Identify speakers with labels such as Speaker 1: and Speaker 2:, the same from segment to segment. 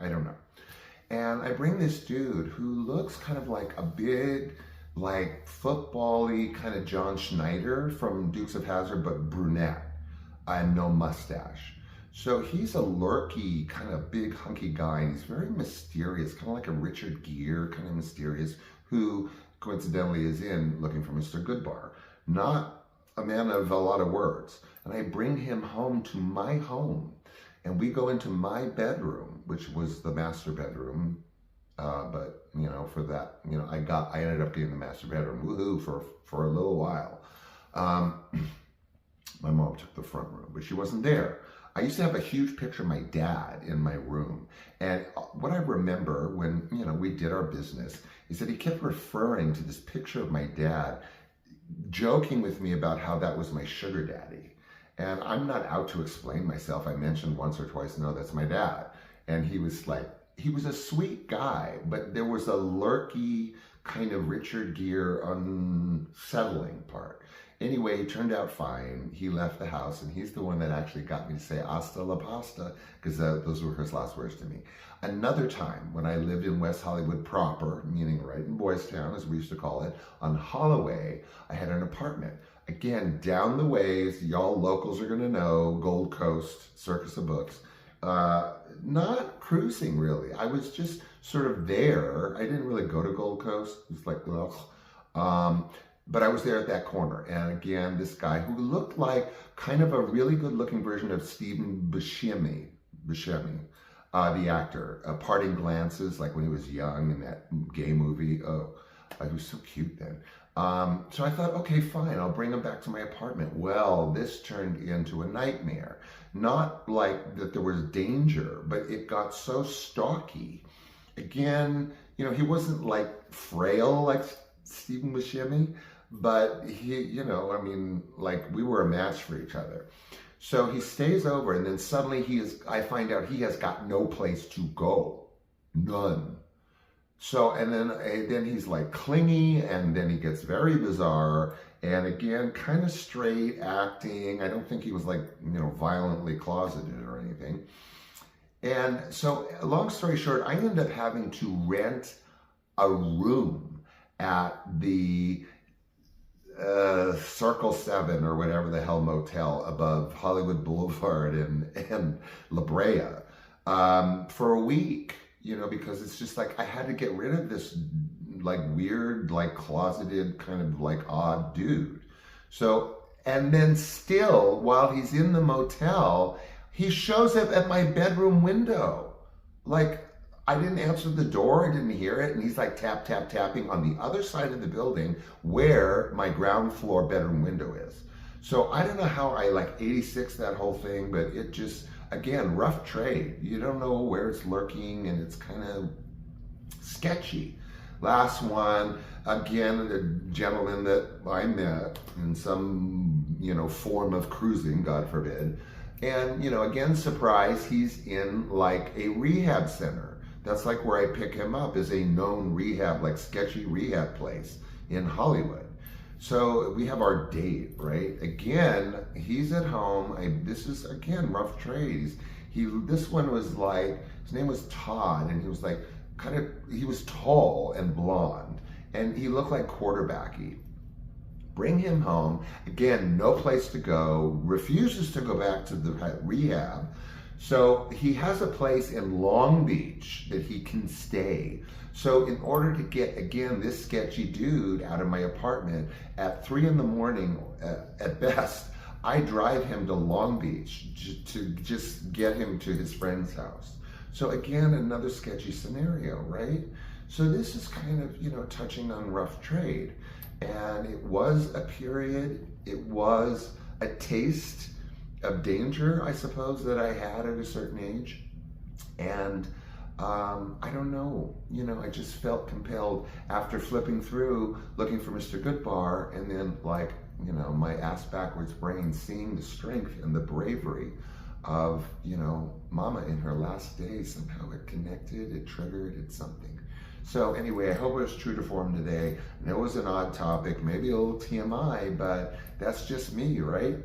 Speaker 1: I don't know. And I bring this dude who looks kind of like a big, like football-y kind of John Schneider from Dukes of Hazzard, but brunette and no mustache. So he's a lurky, kind of big, hunky guy, and he's very mysterious, kind of like a Richard Gere, kind of mysterious, who coincidentally is in Looking for Mr. Goodbar. Not a man of a lot of words. And I bring him home to my home, and we go into my bedroom, which was the master bedroom. But you know, for that, you know, I ended up getting the master bedroom, woohoo, for a little while. My mom took the front room, but she wasn't there. I used to have a huge picture of my dad in my room. And what I remember when, you know, we did our business is that he kept referring to this picture of my dad, joking with me about how that was my sugar daddy. And I'm not out to explain myself. I mentioned once or twice, no, that's my dad. And he was like, he was a sweet guy, but there was a lurky kind of Richard Gere unsettling part. Anyway, it turned out fine. He left the house, and he's the one that actually got me to say hasta la pasta, because those were his last words to me. Another time, when I lived in West Hollywood proper, meaning right in Boys Town, as we used to call it, on Holloway, I had an apartment. Again, down the ways, y'all locals are gonna know, Gold Coast, Circus of Books. Not cruising, really. I was just sort of there. I didn't really go to Gold Coast. It was like, ugh. But I was there at that corner. And again, this guy who looked like kind of a really good looking version of Stephen Buscemi, the actor. Parting Glances, like when he was young in that gay movie. Oh, he was so cute then. So I thought, okay, fine, I'll bring him back to my apartment. Well, this turned into a nightmare. Not like that there was danger, but it got so stalky. Again, you know, he wasn't like frail like Stephen Buscemi, but he, you know, I mean, like we were a match for each other. So he stays over, and then suddenly I find out he has got no place to go. None. So, and then he's like clingy, and then he gets very bizarre, and again, kind of straight acting. I don't think he was like, you know, violently closeted or anything. And so, long story short, I ended up having to rent a room at the Circle 7 or whatever the hell motel above Hollywood Boulevard and La Brea for a week. You know, because it's just like I had to get rid of this like weird, like closeted kind of like odd dude. So, and then still, while he's in the motel, he shows up at my bedroom window. Like, I didn't answer the door, I didn't hear it, and he's like tap, tap, tapping on the other side of the building where my ground floor bedroom window is. So I don't know how I like 86 that whole thing, but it just, again, rough trade. You don't know where it's lurking, and it's kind of sketchy. Last one, again, a gentleman that I met in some, you know, form of cruising, God forbid. And, you know, again, surprise, he's in like a rehab center. That's like where I pick him up, is a known rehab, like sketchy rehab place in Hollywood. So we have our date, right? Again, he's at home. This is, again, rough trade. This one was like, his name was Todd, and he was like, he was tall and blonde, and he looked like quarterbacky. Bring him home. Again, no place to go, refuses to go back to the rehab. So he has a place in Long Beach that he can stay. So in order to get, again, this sketchy dude out of my apartment at 3 in the morning at best, I drive him to Long Beach to just get him to his friend's house. So again, another sketchy scenario, right? So this is kind of, you know, touching on rough trade. And it was a period, it was a taste of danger, I suppose, that I had at a certain age. And I don't know, you know, I just felt compelled after flipping through Looking for Mr. Goodbar, and then like, you know, my ass backwards brain seeing the strength and the bravery of, you know, Mama in her last days. Somehow it connected, it triggered, it's something. So anyway, I hope it was true to form today. I know it was an odd topic, maybe a little TMI, but that's just me, right?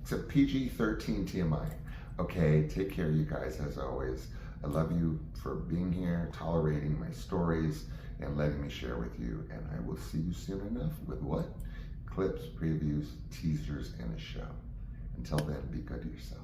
Speaker 1: It's a PG-13 TMI. Okay, take care, you guys, as always. I love you for being here, tolerating my stories, and letting me share with you. And I will see you soon enough with what? Clips, previews, teasers, and a show. Until then, be good to yourself.